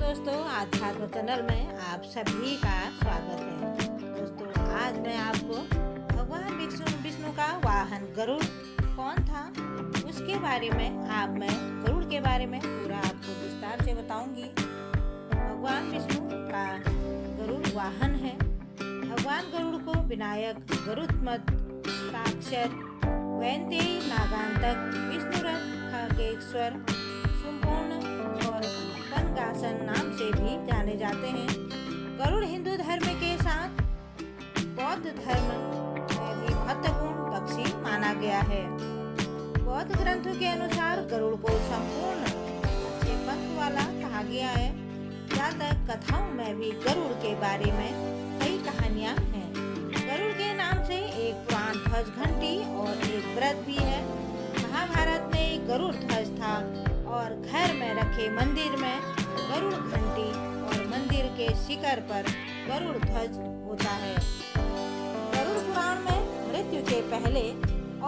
दोस्तों, आध्यात्म चैनल में आप सभी का स्वागत है। दोस्तों, आज मैं आपको भगवान विष्णु का वाहन गरुड़ कौन था उसके बारे में मैं गरुड़ के बारे में पूरा आपको विस्तार से बताऊंगी। भगवान विष्णु का गरुड़ वाहन है। भगवान गरुड़ को विनायक, गरुत्मत, ताक्षर, वैंतेय, नागांतक, विष्णुरथ, खगेश्वर, संपूर्ण और पनगासन नाम से भी जाने जाते हैं। गरुड़ हिंदू धर्म के साथ बौद्ध धर्म में भी महत्वपूर्ण पक्षी माना गया है। बौद्ध ग्रंथों के अनुसार गरुड़ को संपूर्ण अच्छे पंख वाला कहा गया है। जातक कथाओं में भी गरुड़ के बारे में कई कहानियां हैं। गरुड़ के नाम से एक पुराण ध्वज घंटी और एक व्रत भी है। महाभारत में एक गरुड़ ध्वज था और घर में रखे मंदिर में गरुड़ घंटी और मंदिर के शिखर पर गरुड़ ध्वज होता है। गरुड़ पुराण में मृत्यु के पहले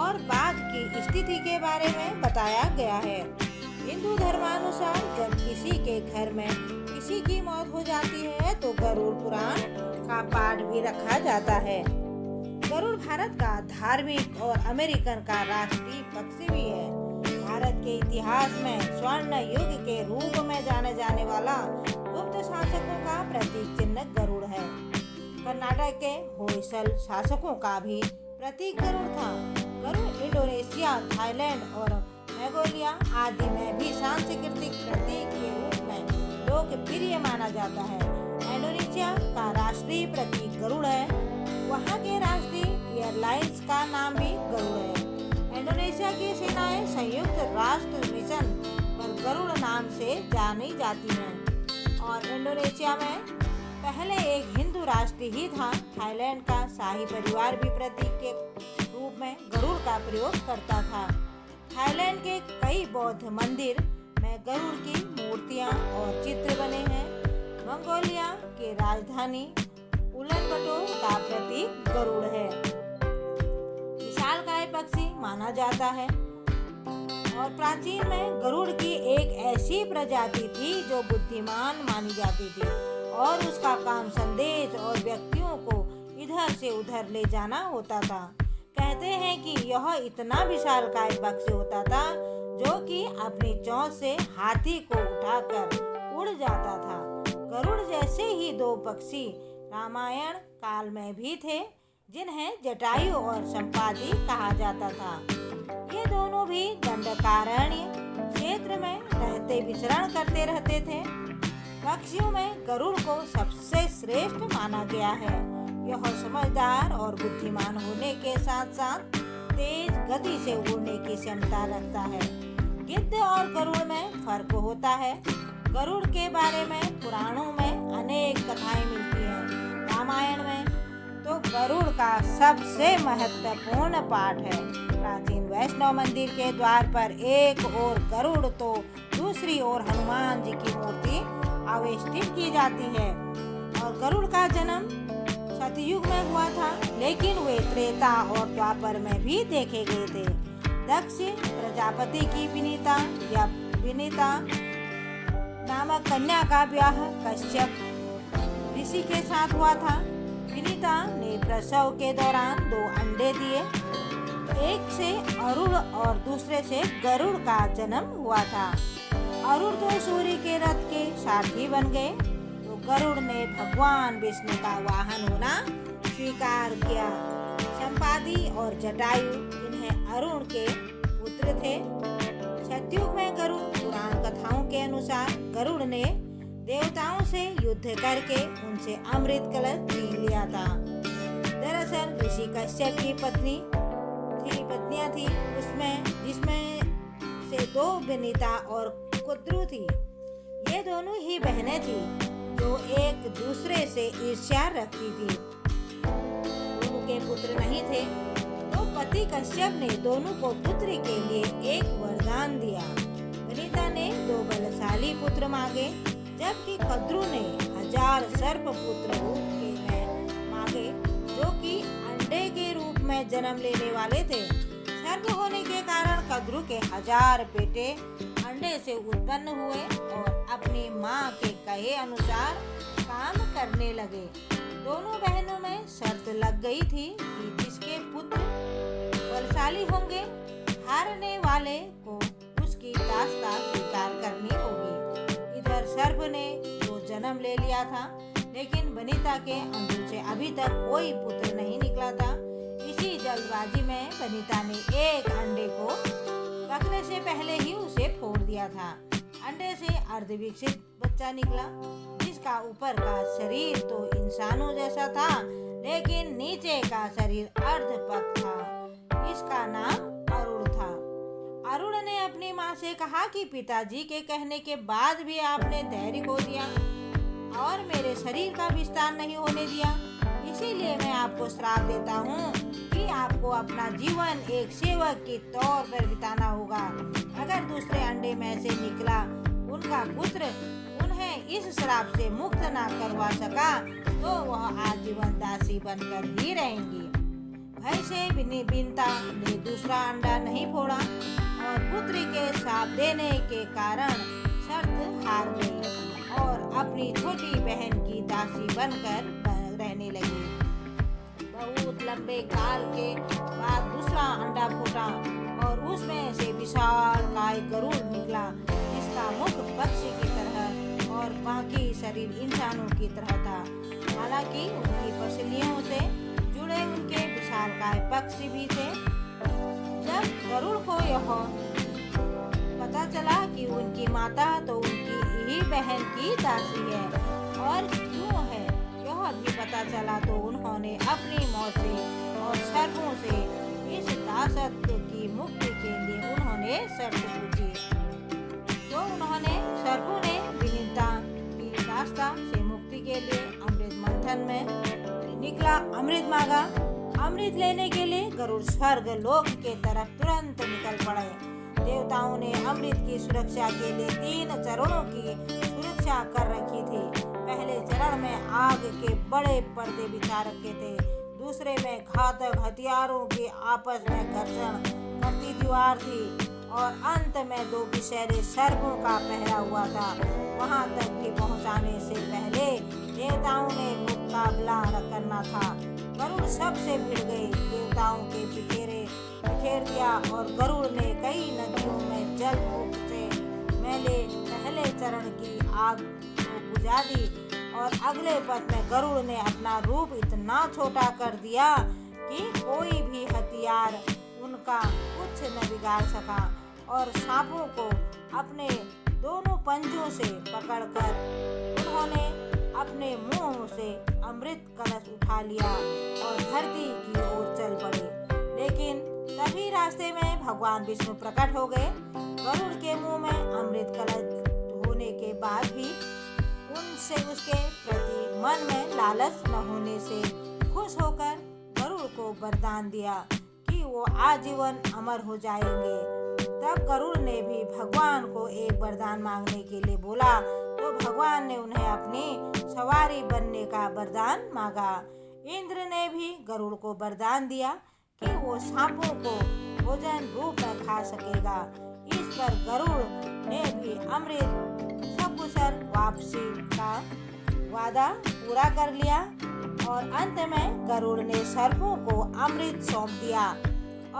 और बाद की स्थिति के बारे में बताया गया है। हिंदू धर्मानुसार जब किसी के घर में किसी की मौत हो जाती है तो गरुड़ पुराण का पाठ भी रखा जाता है। गरुड़ भारत का धार्मिक और अमेरिकन का राष्ट्रीय पक्षी भी है। भारत के इतिहास में स्वर्ण युग के रूप में जाने जाने वाला गुप्त शासकों का प्रतीक चिन्ह गरुड़ है। कर्नाटक के होयसल शासकों का भी प्रतीक गरुड़ था। गरुड़ इंडोनेशिया, थाईलैंड और मंगोलिया आदि में भी सांस्कृतिक प्रतीक के रूप में लोकप्रिय माना जाता है। इंडोनेशिया का राष्ट्रीय प्रतीक गरुड़ है। वहाँ के राष्ट्रीय एयरलाइंस का नाम भी गरुड़ है। इंडोनेशिया की सेनाएं संयुक्त राष्ट्र मिशन पर गरुड़ नाम से जानी जाती हैं और इंडोनेशिया में पहले एक हिंदू राष्ट्र ही था। थाईलैंड का शाही परिवार भी प्रतीक के रूप में गरुड़ का प्रयोग करता था। थाईलैंड के कई बौद्ध मंदिर में गरुड़ की मूर्तियां और चित्र बने हैं। मंगोलिया की राजधानी उलानबाटर का प्रतीक गरुड़ है। विशालकाय पक्षी माना जाता है और प्राचीन में गरुड़ की एक ऐसी प्रजाति थी जो बुद्धिमान मानी जाती थी और उसका काम संदेश और व्यक्तियों को इधर से उधर ले जाना होता था। कहते हैं कि यह इतना विशालकाय पक्षी होता था जो कि अपनी चोंच से हाथी को उठाकर उड़ जाता था। गरुड़ जैसे ही दो पक्षी रामायण काल में भी थे जिन्हें जटायु और संपादी कहा जाता था। ये दोनों भी दंडकारण्य क्षेत्र में रहते विचरण करते रहते थे। पक्षियों में गरुड़ को सबसे श्रेष्ठ माना गया है। यह समझदार और बुद्धिमान होने के साथ साथ तेज गति से उड़ने की क्षमता रखता है। गिद्ध और गरुड़ में फर्क होता है। गरुड़ के बारे में पुराणों में अनेक कथाएं मिलती हैं। रामायण में तो गरुड़ का सबसे महत्वपूर्ण पाठ है। प्राचीन वैष्णव मंदिर के द्वार पर एक ओर गरुड़ तो दूसरी ओर हनुमान जी की मूर्ति आविष्टित की जाती है। और गरुड़ का जन्म सतयुग में हुआ था, लेकिन वे त्रेता और द्वापर में भी देखे गए थे। दक्ष प्रजापति की विनीता नामक कन्या का विवाह कश्यप ऋषि के साथ हुआ था। विनीता ने प्रसव के दौरान 2 अंडे दिए। एक से अरुण और दूसरे से गरुड़ का जन्म हुआ था। अरुण तो सूर्य के रथ के सारथी बन गए तो गरुड़ ने भगवान विष्णु का वाहन होना स्वीकार किया। संपादी और जटायु जिन्हें अरुण के पुत्र थे। सतयुग में गरुड़ पुराण कथाओं के अनुसार गरुड़ ने देवताओं से युद्ध करके उनसे अमृत कलश छीन लिया था। दरअसल ऋषि कश्यप की पत्नियां थी जिसमें से 2 विनीता और कुद्रु थी। ये दोनों ही बहनें थी जो एक दूसरे से ईर्ष्या रखती थी। दोनों के पुत्र नहीं थे तो पति कश्यप ने दोनों को पुत्र के लिए एक वरदान दिया। विनीता ने 2 बलशाली पुत्र मांगे जबकि कद्रु ने 1000 सर्प पुत्र रूप में मांगे जो कि अंडे के रूप में जन्म लेने वाले थे। सर्प होने के कारण कद्रु के 1000 बेटे अंडे से उत्पन्न हुए और अपनी माँ के कहे अनुसार काम करने लगे। दोनों बहनों में शर्त लग गई थी कि जिसके पुत्र बलशाली होंगे, हारने वाले को उसकी दास्ता स्वीकार करनी होगी। इधर सर्प ने तो जन्म ले लिया था, लेकिन वनिता के अंडों से अभी तक कोई पुत्र नहीं निकला था। इसी जल्दबाजी में वनिता ने एक अंडे को पकने से पहले ही उसे फोड़ दिया था। अंडे से अर्धविकसित बच्चा निकला, जिसका ऊपर का शरीर तो इंसानों जैसा था, लेकिन नीचे का शरीर अर्धपक था। इसका नाम अरुण था। अरुण ने अपनी माँ से कहा कि पिताजी के कहने के बाद भी आपने धैर्य खो दिया और मेरे शरीर का विस्तार नहीं होने दिया। इसीलिए मैं आपको श्राप देता हूँ कि आपको अपना जीवन एक सेवक के तौर पर बिताना होगा। अगर दूसरे अंडे में से निकला उनका पुत्र उन्हें इस श्राप से मुक्त ना करवा सका तो वह आजीवन दासी बनकर ही रहेंगी। भय से बिनिता ने दूसरा अंडा नहीं फोड़ा और पुत्री के श्राप देने के कारण शर्त हार गई और अपनी छोटी बहन की दासी बनकर रहने लगी। बहुत लंबे काल के बाद दूसरा अंडा फूटा और उसमें से विशाल काय गरुड़ निकला, जिसका मुख पक्षी की तरह और बाकी शरीर इंसानों की तरह था। हालांकि उनकी पसलियों से जुड़े उनके विशालकाय पक्षी भी थे। जब गरुड़ को यह पता चला कि उनकी माता तो उनकी ही बहन की दासी है और क्यों है यह भी पता चला, तो उन्होंने अपनी मौत से और सर्पों से इस दासत्व की मुक्ति के लिए उन्होंने शर्त पूछी। तो उन्होंने सर्पों ने विनिता की दास्ता से मुक्ति के लिए अमृत मंथन में निकला अमृत मांगा। अमृत लेने के लिए गरुड़ स्वर्ग लोक के तरफ तुरंत निकल पड़े। देवताओं ने अमृत की सुरक्षा के लिए 3 चरणों की सुरक्षा कर रखी थी। पहले चरण में आग के बड़े पर्दे बिछा रखे थे, दूसरे में घातक हथियारों के आपस में घर्षण करती दीवार थी और अंत में 2 विषैले सर्पों का पहरा हुआ था। वहां तक भी पहुंचाने से पहले देवताओं ने मुकाबला करना था। गरुड़ सबसे भिड़ गए, देवताओं के बिखेर दिया और गरुड़ ने कई नदियों में जल मुख से मैले पहले चरण की आग को बुझा दी और अगले पथ में गरुड़ ने अपना रूप इतना छोटा कर दिया कि कोई भी हथियार उनका कुछ न बिगाड़ सका और सांपों को अपने दोनों पंजों से पकड़कर उन्होंने अपने मुंह से अमृत कलश उठा लिया और धरती की ओर चल पड़े। लेकिन तभी रास्ते में भगवान विष्णु प्रकट हो गए। गरुड़ के मुंह में अमृत कलश होने के बाद भी उनसे उसके प्रति मन में लालच न होने से खुश होकर गरुड़ को वरदान दिया कि वो आजीवन अमर हो जाएंगे। तब गरुड़ ने भी भगवान को एक वरदान मांगने के लिए बोला, तो भगवान ने उन्हें अपनी सवारी बनने का वरदान मांगा। इंद्र ने भी गरुड़ को वरदान दिया कि वो सांपों को भोजन रूप में खा सकेगा। इस पर गरुड़ ने भी अमृत सकुशल वापसी का वादा पूरा कर लिया और अंत में गरुड़ ने सर्पों को अमृत सौंप दिया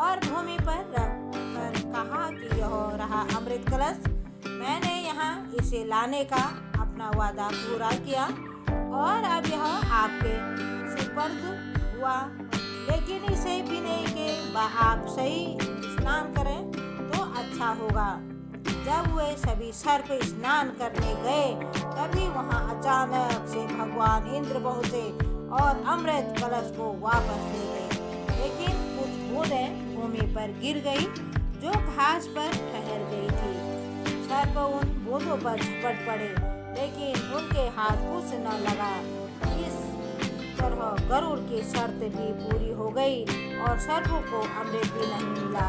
और भूमि पर रखकर कहा कि यह रहा अमृत कलश, मैंने यहाँ इसे लाने का अपना वादा पूरा किया और अब यह आपके सुपुर्द हुआ। लेकिन इसे पीने के बाद आप सही स्नान करें तो अच्छा होगा। जब वे सभी सर्प स्नान करने गए तभी वहां अचानक से भगवान इंद्र पहुंचे और अमृत कलश को वापस ले गए। लेकिन कुछ बूंदें भूमि पर गिर गई जो घास पर ठहर गई थी। सर्प उन बूंदों पर झपट पड़े, लेकिन उनके हाथ कुछ न लगा। इस तरह गरुड़ की शर्त भी पूरी हो गई और सर्पों को अमृत भी नहीं मिला।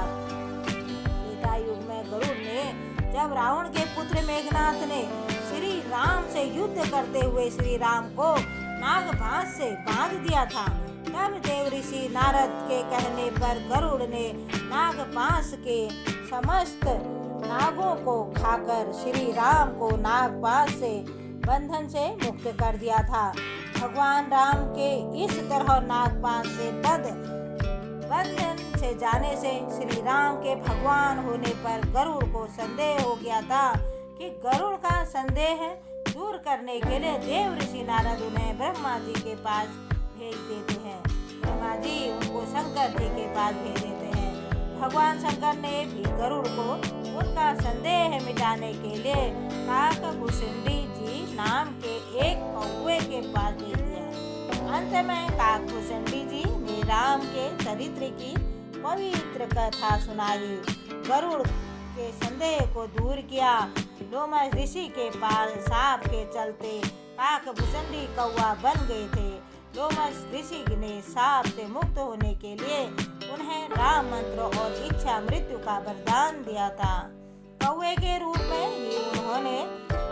त्रेता युग में गरुड़ ने जब रावण के पुत्र मेघनाथ ने श्री राम से युद्ध करते हुए श्री राम को नागपाश से बांध दिया था, तब देव ऋषि नारद के कहने पर गरुड़ ने नागपाश के समस्त नागों को खाकर श्री राम को नागपाश से बंधन से मुक्त कर दिया था। भगवान राम के इस तरह नागपाश से बंधन से जाने से श्री राम के भगवान होने पर गरुड़ को संदेह हो गया था कि गरुड़ का संदेह दूर करने के लिए देव ऋषि नारद उन्हें ब्रह्मा जी के पास भेज देते हैं। ब्रह्मा जी उनको शंकर जी के पास भेज देते हैं। भगवान शंकर ने भी गरुड़ को उनका संदेह मिटाने के लिए काकभूषणी जी नाम के एक कौवे के पास भेज दिया। अंत में काकभूषणी जी ने राम के चरित्र की पवित्र कथा सुनाई, गरुड़ के संदेह को दूर किया। लोमश ऋषि के पास साप के चलते काकभूषणी कौवा बन गए थे। लोमश ऋषि ने साप से मुक्त होने के लिए उन्हें राम मंत्र और इच्छा मृत्यु का वरदान दिया था। कौवे के रूप में ही उन्होंने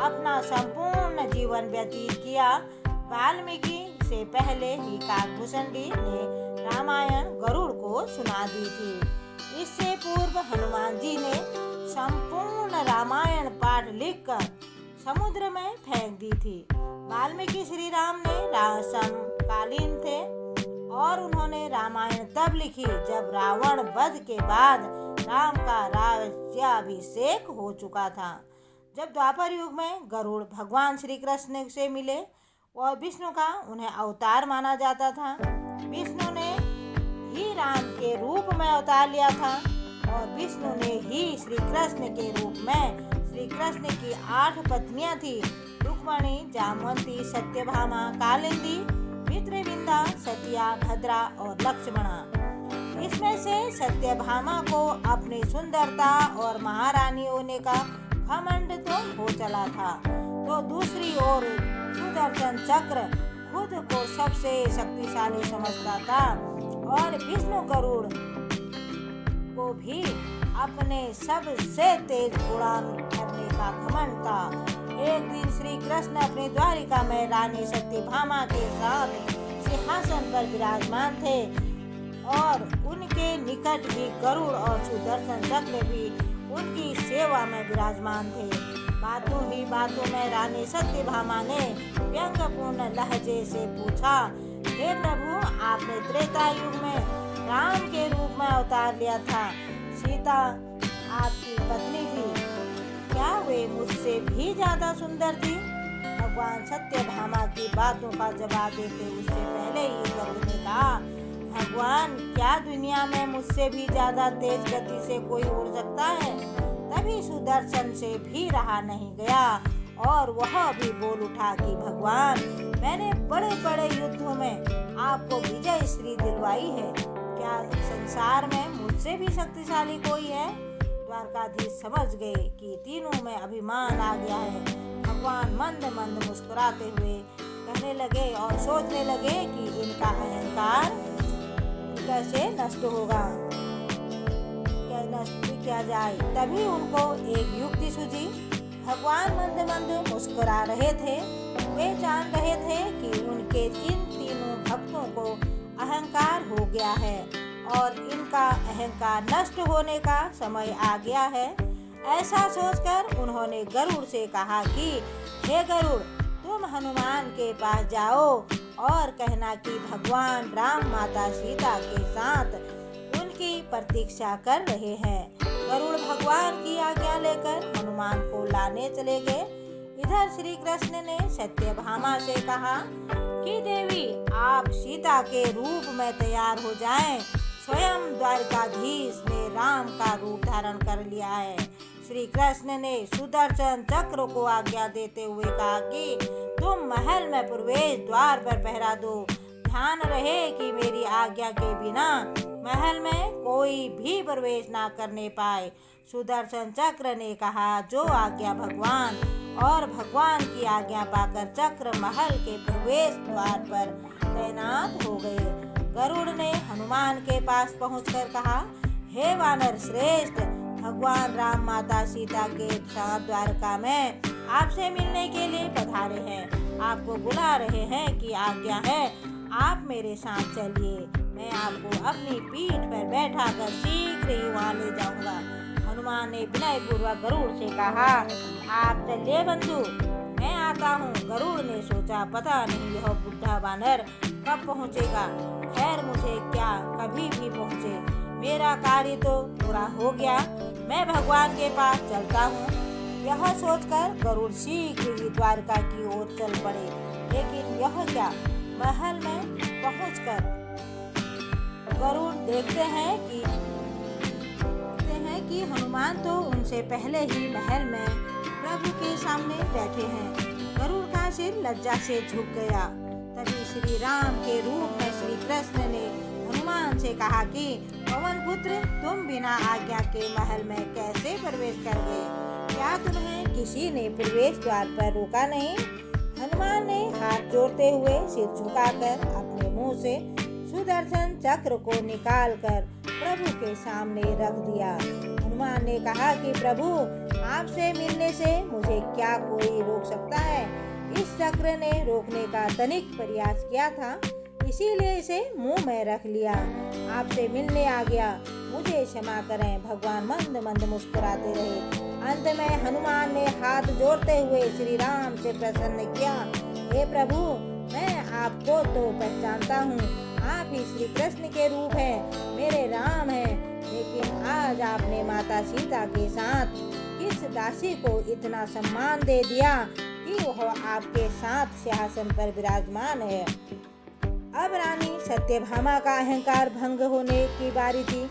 अपना संपूर्ण जीवन व्यतीत किया। वाल्मीकि से पहले ही काकभूषणी ने रामायण गरुड़ को सुना दी थी। इससे पूर्व हनुमान जी ने संपूर्ण रामायण पाठ लिखकर समुद्र में फेंक दी थी। वाल्मीकि श्री राम ने समकालीन थे और उन्होंने रामायण तब लिखी जब रावण वध के बाद राम का राज्याभिषेक हो चुका था। जब द्वापर युग में गरुड़ भगवान श्री कृष्ण से मिले और विष्णु का उन्हें अवतार माना जाता था। विष्णु ने ही राम के रूप में अवतार लिया था और विष्णु ने ही श्री कृष्ण के रूप में श्री कृष्ण की 8 पत्नियां थी, रुक्मणी, जामवंती, सत्यभामा, कालिंदी, मित्रविंदा, सतिया, भद्रा और लक्ष्मणा। इसमें से सत्यभामा को अपनी सुंदरता और महारानी होने का घमंड तो हो चला था, तो दूसरी ओर सुदर्शन चक्र खुद को सबसे शक्तिशाली समझता था और विष्णु गरुड़ को भी अपने सबसे तेज उड़ान करने का घमंड था। एक दिन श्री कृष्ण अपनी द्वारिका में रानी सत्यभामा के साथ सिंहासन पर विराजमान थे और उनके निकट भी गरुड़ और सुदर्शन चक्र भी उनकी सेवा में विराजमान थे। बातों ही बातों में रानी सत्यभामा ने व्यंग्यपूर्ण लहजे से पूछा, हे प्रभु, आपने त्रेता युग में राम के रूप में अवतार लिया था। सीता आपकी पत्नी थी, क्या वे मुझसे भी ज्यादा सुंदर थी? भगवान सत्यभामा की बातों का जवाब देते उससे पहले ही गरुड़ ने कहा, भगवान, क्या दुनिया में मुझसे भी ज्यादा तेज गति से कोई उड़ सकता है? तभी सुदर्शन से भी रहा नहीं गया और वह भी बोल उठा कि भगवान, मैंने बड़े बड़े युद्धों में आपको विजय श्री दिलवाई है, क्या संसार में मुझसे भी शक्तिशाली कोई है? द्वारकाधीश समझ गए कि तीनों में अभिमान आ गया है। भगवान मंद मंद मुस्कुराते हुए कहने लगे और सोचने लगे कि इनका अहंकार कैसे नष्ट होगा, नष्ट किया जाए। तभी उनको एक युक्ति सूझी। भगवान मंद मंद मुस्कुरा रहे थे। वे जान रहे थे कि उनके इन तीनों भक्तों को अहंकार हो गया है और इनका अहंकार नष्ट होने का समय आ गया है। ऐसा सोचकर उन्होंने गरुड़ से कहा कि हे गरुड़, तुम हनुमान के पास जाओ और कहना कि भगवान राम माता सीता के साथ उनकी प्रतीक्षा कर रहे हैं। गरुड़ भगवान की आज्ञा लेकर हनुमान को लाने चले गए। इधर श्री कृष्ण ने सत्यभामा से कहा कि देवी, आप सीता के रूप में तैयार हो जाएं। स्वयं द्वारकाधीश ने राम का रूप धारण कर लिया है। श्री कृष्ण ने सुदर्शन चक्र को आज्ञा देते हुए कहा कि तुम महल में प्रवेश द्वार पर पहरा दो। ध्यान रहे कि मेरी आज्ञा के बिना महल में कोई भी प्रवेश ना करने पाए। सुदर्शन चक्र ने कहा, जो आज्ञा भगवान, और भगवान की आज्ञा पाकर चक्र महल के प्रवेश द्वार पर तैनात हो गए। गरुड़ ने हनुमान के पास पहुंचकर कहा, हे वानर श्रेष्ठ, भगवान राम माता सीता के साथ द्वारका में आपसे मिलने के लिए पधारे हैं। आपको बुला रहे हैं कि आज्ञा है आप मेरे साथ चलिए। मैं आपको अपनी पीठ पर बैठाकर शीघ्र ही वहाँ ले जाऊंगा। हनुमान ने विनय पूर्वक गरुड़ से कहा, आप चलिए बंधु, मैं आता हूँ। गरुड़ ने सोचा, पता नहीं यह बुढ़ा बानर कब पहुँचेगा। खैर मुझे क्या कभी भी पहुँचे, मेरा कार्य तो पूरा हो गया, मैं भगवान के पास चलता हूँ। यह सोचकर गरुड़ शीघ्र ही द्वारका की ओर चल पड़े। लेकिन यह क्या, महल में पहुंचकर गरुड़ देखते हैं कि हनुमान तो उनसे पहले ही महल में प्रभु के सामने बैठे हैं। गरुड़ का सिर लज्जा से झुक गया। तभी श्री राम के रूप में श्री कृष्ण ने हनुमान से कहा कि पवन पुत्र, तुम बिना आज्ञा के महल में कैसे प्रवेश कर गए? क्या तुम्हें किसी ने प्रवेश द्वार पर रोका नहीं? हनुमान ने हाथ जोड़ते हुए सिर झुकाकर अपने मुंह से सुदर्शन चक्र को निकालकर प्रभु के सामने रख दिया। हनुमान ने कहा कि प्रभु, आपसे मिलने से मुझे क्या कोई रोक सकता है? इस चक्र ने रोकने का तनिक प्रयास किया था, इसीलिए इसे मुंह में रख लिया। आपसे मिलने आ गया, मुझे क्षमा करें। भगवान मंद मंद मुस्कुराते रहे। अंत में हनुमान ने हाथ जोड़ते हुए श्री राम से प्रसन्न किया, हे प्रभु, मैं आपको तो पहचानता हूँ, आप ही श्री कृष्ण के रूप हैं, मेरे राम हैं। लेकिन आज आपने माता सीता के साथ किस दासी को इतना सम्मान दे दिया कि वह आपके साथ सिंहासन पर विराजमान है। अब रानी सत्यभामा का अहंकार भंग होने की बारी थी।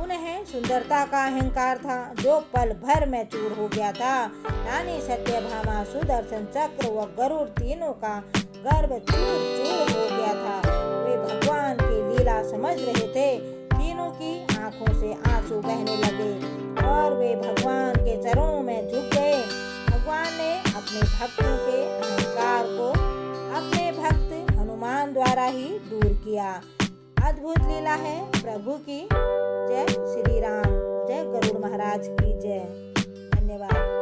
उन्हें सुंदरता का अहंकार था जो पल भर में चूर हो गया था। रानी सत्यभामा, सुदर्शन चक्र व गरुड़ तीनों का गर्व चूर चूर हो गया था। वे भगवान की लीला समझ रहे थे। तीनों की आंखों से आंसू बहने लगे और वे भगवान के चरणों में झुक गए। भगवान ने अपने भक्तों के अहंकार को अपने भक्त हनुमान द्वारा ही दूर किया। अद्भुत लीला है प्रभु की। जय श्री राम। जय गरुड़ महाराज की जय। धन्यवाद।